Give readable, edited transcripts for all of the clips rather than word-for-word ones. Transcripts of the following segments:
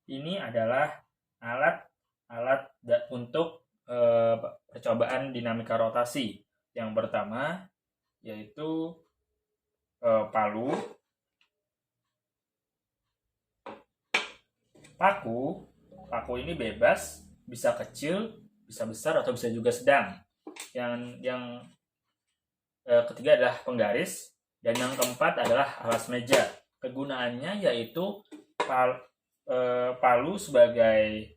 ini adalah alat untuk percobaan dinamika rotasi. Yang pertama yaitu palu. Paku ini bebas, bisa kecil, bisa besar, atau bisa juga sedang. Yang ketiga adalah penggaris, dan yang keempat adalah alas meja. Kegunaannya yaitu palu sebagai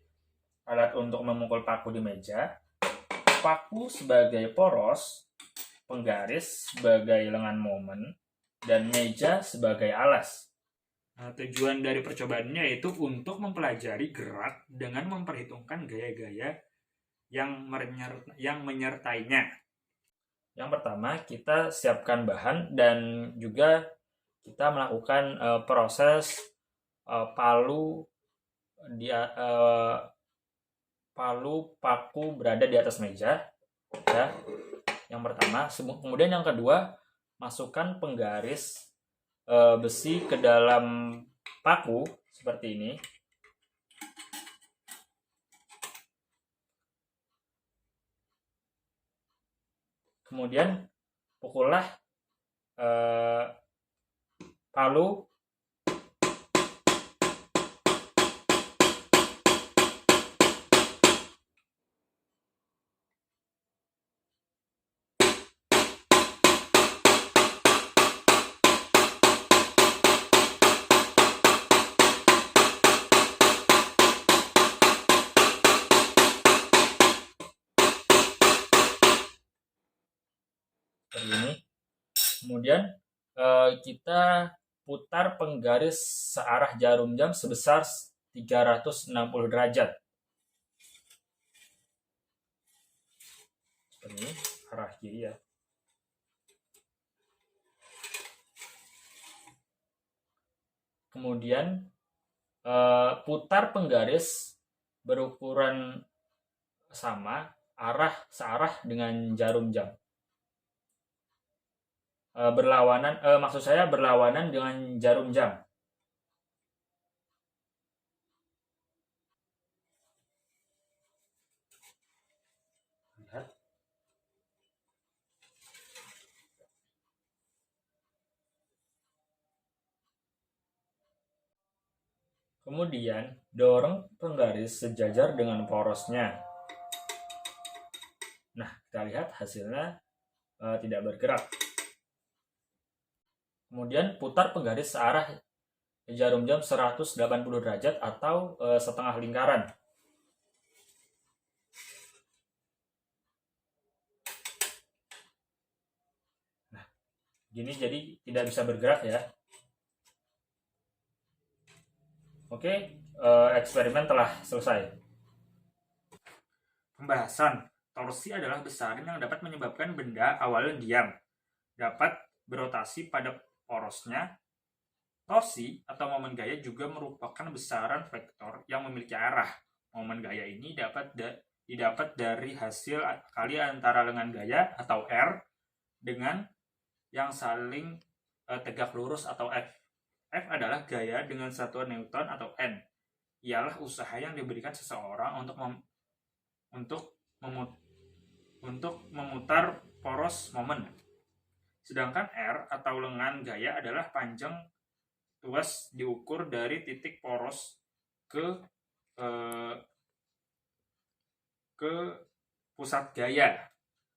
alat untuk memukul paku di meja, paku sebagai poros, penggaris sebagai lengan momen, dan meja sebagai alas. Nah, tujuan dari percobaannya yaitu untuk mempelajari gerak dengan memperhitungkan gaya-gaya yang menyertainya. Yang pertama, kita siapkan bahan dan juga kita melakukan proses palu paku berada di atas meja, ya. Yang pertama. Kemudian yang kedua, masukkan penggaris besi ke dalam paku seperti ini. Kemudian pukullah palu seperti ini. Kemudian kita putar penggaris searah jarum jam sebesar 360 derajat. Seperti ini, arah kiri ya. Kemudian putar penggaris berukuran sama, searah dengan jarum jam. Maksud saya berlawanan dengan jarum jam. Lihat. Kemudian dorong penggaris sejajar dengan porosnya. Nah, kita lihat hasilnya tidak bergerak. Kemudian putar penggaris searah jarum jam 180 derajat atau setengah lingkaran. Nah, gini jadi tidak bisa bergerak ya. Oke, eksperimen telah selesai. Pembahasan. Torsi adalah besaran yang dapat menyebabkan benda awalnya diam, dapat berotasi pada porosnya. Torsi atau momen gaya juga merupakan besaran vektor yang memiliki arah. Momen gaya ini didapat dari hasil kali antara lengan gaya atau R dengan yang saling tegak lurus atau F. F adalah gaya dengan satuan Newton atau N. Ialah usaha yang diberikan seseorang untuk memutar poros momen. Sedangkan R atau lengan gaya adalah panjang tuas diukur dari titik poros ke pusat gaya.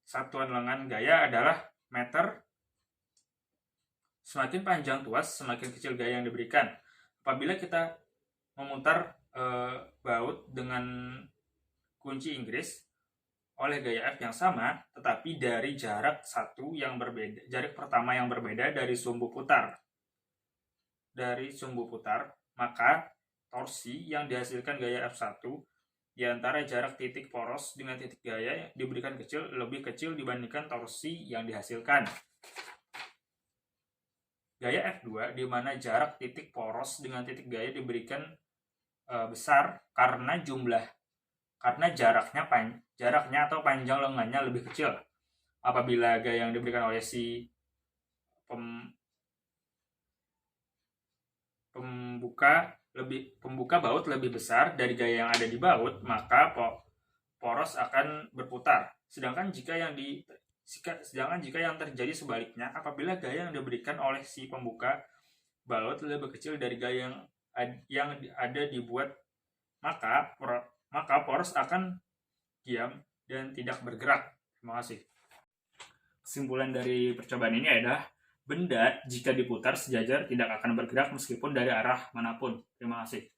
Satuan lengan gaya adalah meter. Semakin panjang tuas, semakin kecil gaya yang diberikan. Apabila kita memutar baut dengan kunci Inggris oleh gaya F yang sama, tetapi dari jarak pertama yang berbeda dari sumbu putar. Maka torsi yang dihasilkan gaya F1 di antara jarak titik poros dengan titik gaya diberikan lebih kecil dibandingkan torsi yang dihasilkan gaya F2, di mana jarak titik poros dengan titik gaya diberikan besar karena jaraknya atau panjang lengannya lebih kecil. Apabila gaya yang diberikan oleh si pembuka pembuka baut lebih besar dari gaya yang ada di baut, maka poros akan berputar. Sedangkan jika yang terjadi sebaliknya, apabila gaya yang diberikan oleh si pembuka baut lebih kecil dari gaya yang ada dibuat, maka poros akan diam dan tidak bergerak. Terima kasih. Kesimpulan dari percobaan ini adalah benda jika diputar sejajar tidak akan bergerak meskipun dari arah manapun. Terima kasih.